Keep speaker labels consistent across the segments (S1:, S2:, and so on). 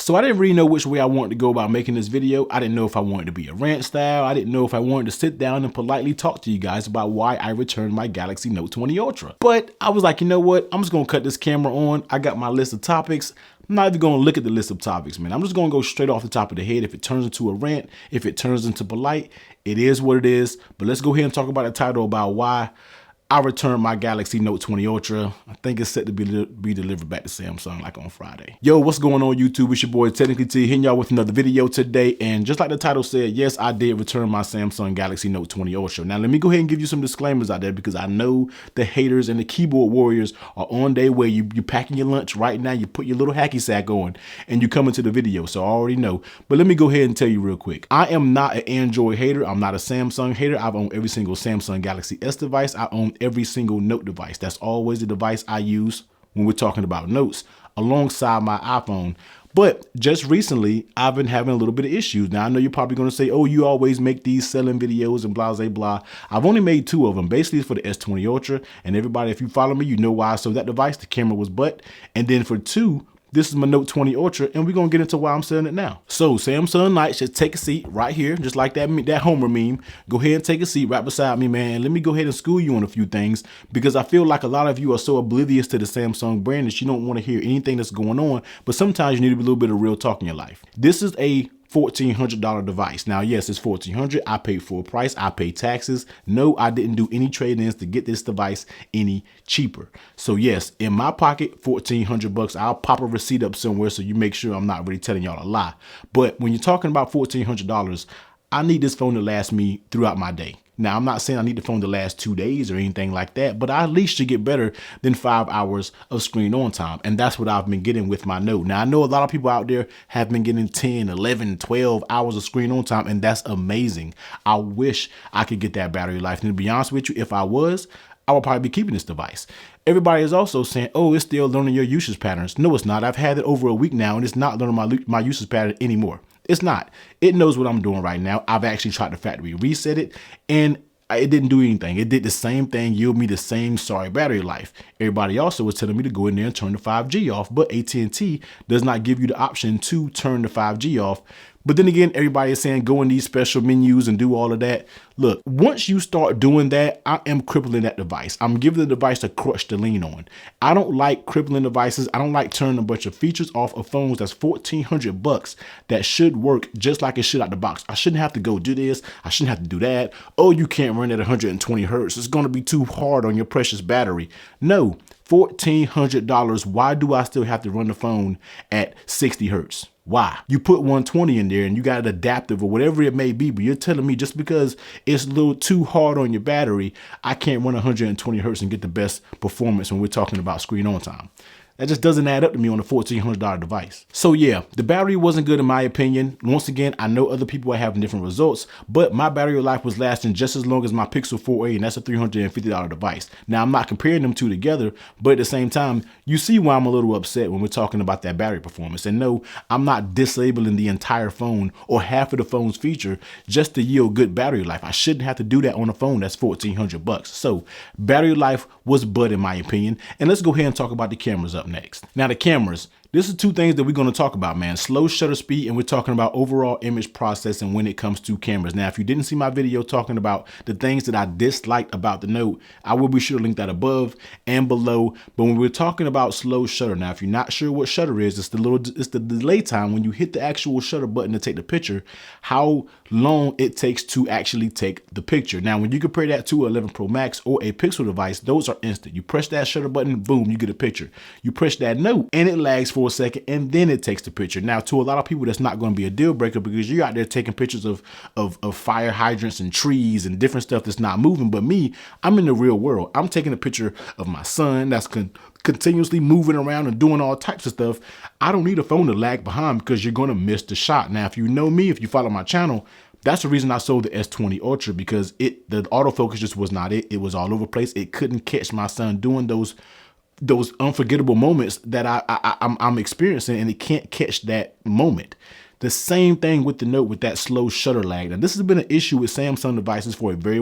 S1: So I didn't really know which way I wanted to go about making this video. I didn't know if I wanted to be a rant style. I didn't know if I wanted to sit down and politely talk to you guys about why I returned my Galaxy Note 20 Ultra. But I was like, you know what? I'm just gonna cut this camera on. I got my list of topics. I'm not even gonna look at the list of topics, man. I'm just gonna go straight off the top of the head. If it turns into a rant, if it turns into polite, it is what it is. But let's go ahead and talk about the title about why I returned my Galaxy Note 20 Ultra. I think it's set to be delivered back to Samsung like on Friday. Yo, what's going on YouTube? It's your boy Technically T hitting y'all with another video today. And just like the title said, yes, I did return my Samsung Galaxy Note 20 Ultra. Now let me go ahead and give you some disclaimers out there because I know the haters and the keyboard warriors are on their way. You're packing your lunch right now. You put your little hacky sack on and you come into the video. So I already know. But let me go ahead and tell you real quick. I am not an Android hater. I'm not a Samsung hater. I've owned every single Samsung Galaxy S device. I own every single Note device. That's always the device I use when we're talking about notes alongside my iPhone. But just recently, I've been having a little bit of issues. Now, I know you're probably going to say, oh, you always make these selling videos and blah, blah, blah. I've only made two of them. Basically, it's for the S20 Ultra. And everybody, if you follow me, you know why I sold that device. The camera was butt. And then for two, this is my Note 20 Ultra, and we're going to get into why I'm selling it now. So Samsung Knight should take a seat right here, just like that Homer meme. Go ahead and take a seat right beside me, man. Let me go ahead and school you on a few things because I feel like a lot of you are so oblivious to the Samsung brand that you don't want to hear anything that's going on, but sometimes you need a little bit of real talk in your life. This is a $1,400 device. Now, yes, it's $1,400. I paid full price. I paid taxes. No, I didn't do any trade-ins to get this device any cheaper. So yes, in my pocket, $1,400. I'll pop a receipt up somewhere so you make sure I'm not really telling y'all a lie. But when you're talking about $1,400, I need this phone to last me throughout my day. Now, I'm not saying I need the phone to last 2 days or anything like that, but I at least should get better than 5 hours of screen on time. And that's what I've been getting with my Note. Now, I know a lot of people out there have been getting 10, 11, 12 hours of screen on time, and that's amazing. I wish I could get that battery life. And to be honest with you, if I was, I would probably be keeping this device. Everybody is also saying, oh, it's still learning your usage patterns. No, it's not. I've had it over a week now, and it's not learning my usage pattern anymore. It's not. It knows what I'm doing right now. I've actually tried to factory reset it, and it didn't do anything. It did the same thing, yield me the same sorry battery life. Everybody also was telling me to go in there and turn the 5G off, but AT&T does not give you the option to turn the 5G off. But then again, everybody is saying go in these special menus and do all of that. Look, once you start doing that, I am crippling that device. I'm giving the device a crutch to lean on. I don't like crippling devices. I don't like turning a bunch of features off of phones that's $1,400 that should work just like it should out the box. I shouldn't have to go do this. I shouldn't have to do that. Oh, you can't run at 120 hertz. It's going to be too hard on your precious battery. No, $1,400. Why do I still have to run the phone at 60 hertz? Why? You put 120 in there and you got an adaptive or whatever it may be, but you're telling me just because it's a little too hard on your battery, I can't run 120 hertz and get the best performance when we're talking about screen on time. That just doesn't add up to me on a $1,400 device. So yeah, the battery wasn't good in my opinion. Once again, I know other people are having different results, but my battery life was lasting just as long as my Pixel 4a, and that's a $350 device. Now, I'm not comparing them two together, but at the same time, you see why I'm a little upset when we're talking about that battery performance. And no, I'm not disabling the entire phone or half of the phone's feature just to yield good battery life. I shouldn't have to do that on a phone that's $1,400. So battery life was bud in my opinion. And let's go ahead and talk about the cameras up next. Now the cameras, this is two things that we're going to talk about, man. Slow shutter speed, and we're talking about overall image processing when it comes to cameras. Now, if you didn't see my video talking about the things that I disliked about the Note, I will be sure to link that above and below. But when we're talking about slow shutter, now, if you're not sure what shutter is, it's the delay time when you hit the actual shutter button to take the picture, how long it takes to actually take the picture. Now, when you compare that to an 11 Pro Max or a Pixel device, those are instant. You press that shutter button, boom, you get a picture. You press that Note and it lags for a second and then it takes the picture. Now, to a lot of people, that's not going to be a deal breaker because you're out there taking pictures of fire hydrants and trees and different stuff that's not moving. But me, I'm in the real world. I'm taking a picture of my son that's continuously moving around and doing all types of stuff. I don't need a phone to lag behind because you're going to miss the shot. Now, if you know me, if you follow my channel, that's the reason I sold the S20 Ultra, because the autofocus just was not it. It was all over the place. It couldn't catch my son doing those unforgettable moments that I'm experiencing, and it can't catch that moment. The same thing with the Note with that slow shutter lag. And this has been an issue with Samsung devices for a very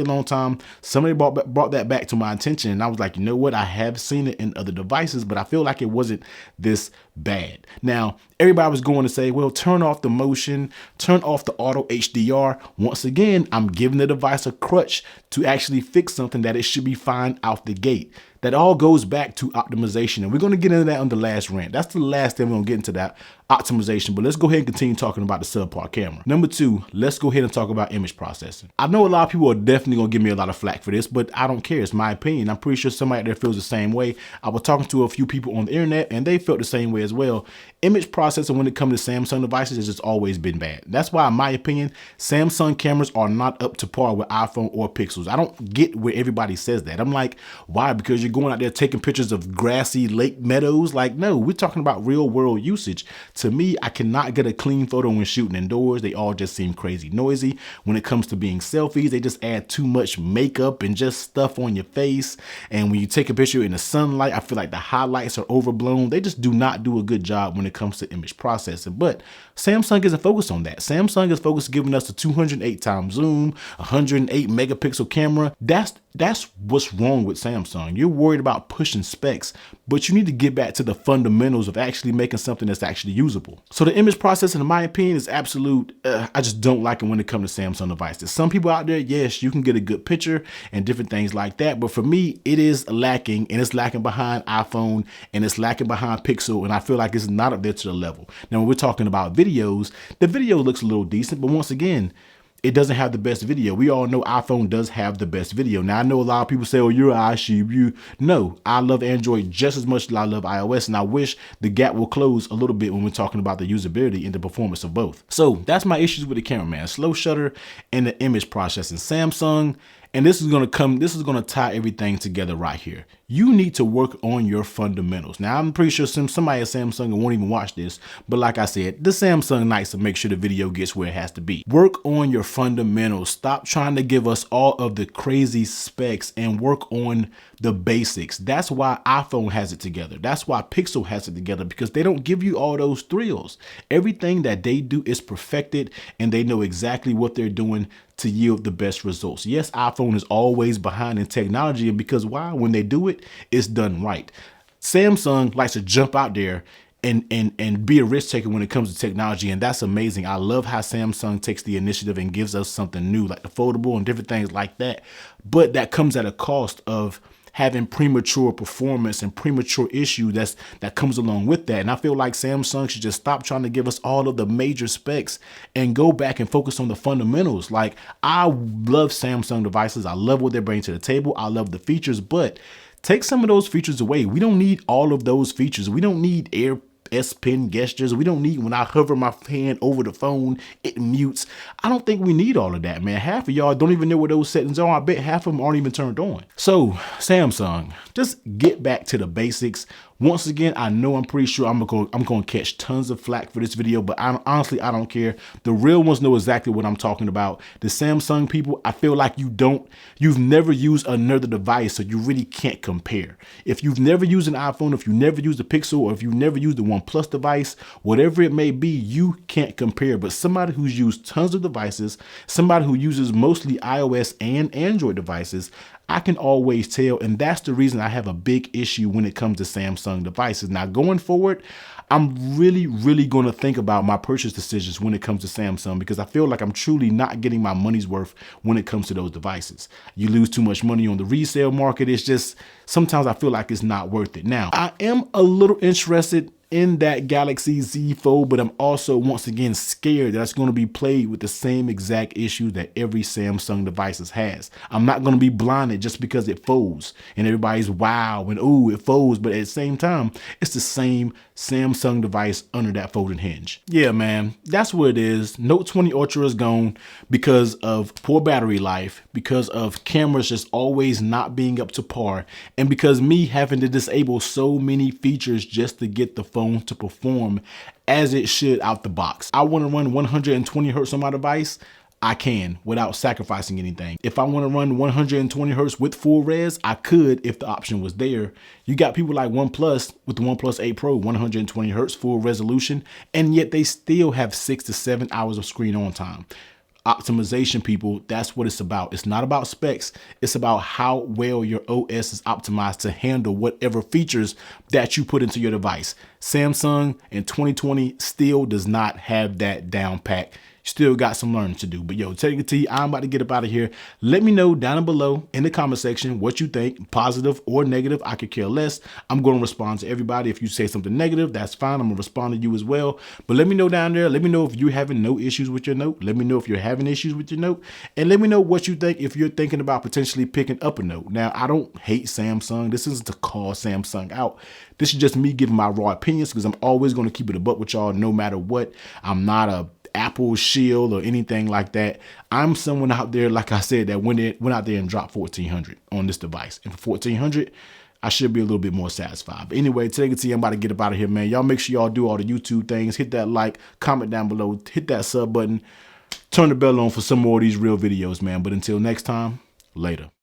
S1: long time. Somebody brought that back to my attention, and I was like, you know what? I have seen it in other devices, but I feel like it wasn't this bad. Now, everybody was going to say, well, turn off the motion, turn off the auto HDR. Once again, I'm giving the device a crutch to actually fix something that it should be fine out the gate. That all goes back to optimization, and we're going to get into that on the last rant. That's the last thing we're going to get into, that optimization, but let's go ahead and continue talking about the subpar camera. Number two, let's go ahead and talk about image processing. I know a lot of people are definitely going to give me a lot of flack for this, but I don't care. It's my opinion. I'm pretty sure somebody out there feels the same way. I was talking to a few people on the internet, and they felt the same way as well. Image processing when it comes to Samsung devices has just always been bad. That's why, in my opinion, Samsung cameras are not up to par with iPhone or Pixels. I don't get where everybody says that. I'm like, why? Because you're going out there taking pictures of grassy lake meadows? Like, no, we're talking about real world usage. To me, I cannot get a clean photo when shooting indoors. They all just seem crazy noisy. When it comes to being selfies, they just add too much makeup and just stuff on your face. And when you take a picture in the sunlight, I feel like the highlights are overblown. They just do not do a good job when it comes to image processing. But Samsung isn't focused on that. Samsung is focused giving us the 208 times zoom, 108 megapixel camera. That's what's wrong with Samsung. You're worried about pushing specs, but you need to get back to the fundamentals of actually making something that's actually usable. So the image processing, in my opinion, is absolute. I just don't like it when it comes to Samsung devices. Some people out there, yes, you can get a good picture and different things like that, but for me, it is lacking, and it's lacking behind iPhone, and it's lacking behind Pixel, and I feel like it's not up there to the level. Now, when we're talking about videos, the video looks a little decent, but once again, it doesn't have the best video. We all know iPhone does have the best video. Now, I know a lot of people say, oh, you're an iSheep. No, I love Android just as much as I love iOS, and I wish the gap will close a little bit when we're talking about the usability and the performance of both. So that's my issues with the camera, man. Slow shutter and the image processing. Samsung, and this is going to tie everything together right here. You need to work on your fundamentals. Now, I'm pretty sure somebody at Samsung won't even watch this, but like I said, the Samsung Knights will make sure the video gets where it has to be. Work on your fundamentals. Stop trying to give us all of the crazy specs and work on the basics. That's why iPhone has it together. That's why Pixel has it together, because they don't give you all those thrills. Everything that they do is perfected, and they know exactly what they're doing to yield the best results. Yes, iPhone is always behind in technology, and because why? When they do it, it's done right. Samsung likes to jump out there and be a risk taker when it comes to technology, and that's amazing. I love how Samsung takes the initiative and gives us something new, like the foldable and different things like that. But that comes at a cost of having premature performance and premature issue that comes along with that. And I feel like Samsung should just stop trying to give us all of the major specs and go back and focus on the fundamentals. Like, I love Samsung devices. I love what they bring to the table. I love the features, but take some of those features away. We don't need all of those features. We don't need S Pen gestures. We don't need, when I hover my hand over the phone, it mutes. I don't think we need all of that, man. Half of y'all don't even know where those settings are. I bet half of them aren't even turned on. So Samsung, just get back to the basics. Once again, I know I'm pretty sure I'm going to catch tons of flack for this video, but honestly, I don't care. The real ones know exactly what I'm talking about. The Samsung people, I feel like you've never used another device, so you really can't compare. If you've never used an iPhone, if you never used a Pixel, or if you never used the OnePlus device, whatever it may be, you can't compare. But somebody who's used tons of devices, somebody who uses mostly iOS and Android devices, I can always tell, and that's the reason I have a big issue when it comes to Samsung devices. Now, going forward, I'm really going to think about my purchase decisions when it comes to Samsung, because I feel like I'm truly not getting my money's worth when it comes to those devices. You lose too much money on the resale market. It's just, sometimes I feel like it's not worth it. Now, I am a little interested in that Galaxy Z Fold, but I'm also once again scared that it's going to be played with the same exact issue that every Samsung device has. I'm not going to be blinded just because it folds and everybody's wow and ooh, it folds, but at the same time, it's the same Samsung device under that folding hinge. Yeah, man, that's what it is. Note 20 Ultra is gone because of poor battery life, because of cameras just always not being up to par, and because me having to disable so many features just to get the phone to perform as it should out the box. I want to run 120 hertz on my device. I can without sacrificing anything. If I want to run 120 hertz with full res, I could if the option was there. You got people like OnePlus with the OnePlus 8 Pro, 120 hertz full resolution, and yet they still have 6 to 7 hours of screen on time. Optimization, people, that's what it's about. It's not about specs. It's about how well your OS is optimized to handle whatever features that you put into your device. Samsung in 2020 still does not have that down pat. Still got some learning to do. But yo, take it to you. I'm about to get up out of here. Let me know down below in the comment section what you think, positive or negative. I could care less. I'm going to respond to everybody. If you say something negative, that's fine. I'm going to respond to you as well. But let me know down there. Let me know if you're having no issues with your Note. Let me know if you're having issues with your Note. And let me know what you think if you're thinking about potentially picking up a Note. Now, I don't hate Samsung. This isn't to call Samsung out. This is just me giving my raw opinions because I'm always going to keep it a buck with y'all no matter what. I'm not a Apple shield or anything like that. I'm someone out there, like I said, that went out there and dropped 1400 on this device. And for 1400, I should be a little bit more satisfied. But anyway, take it to you. I'm about to get up out of here, man. Y'all make sure y'all do all the YouTube things. Hit that like, comment down below, hit that sub button, turn the bell on for some more of these real videos, man. But until next time, later.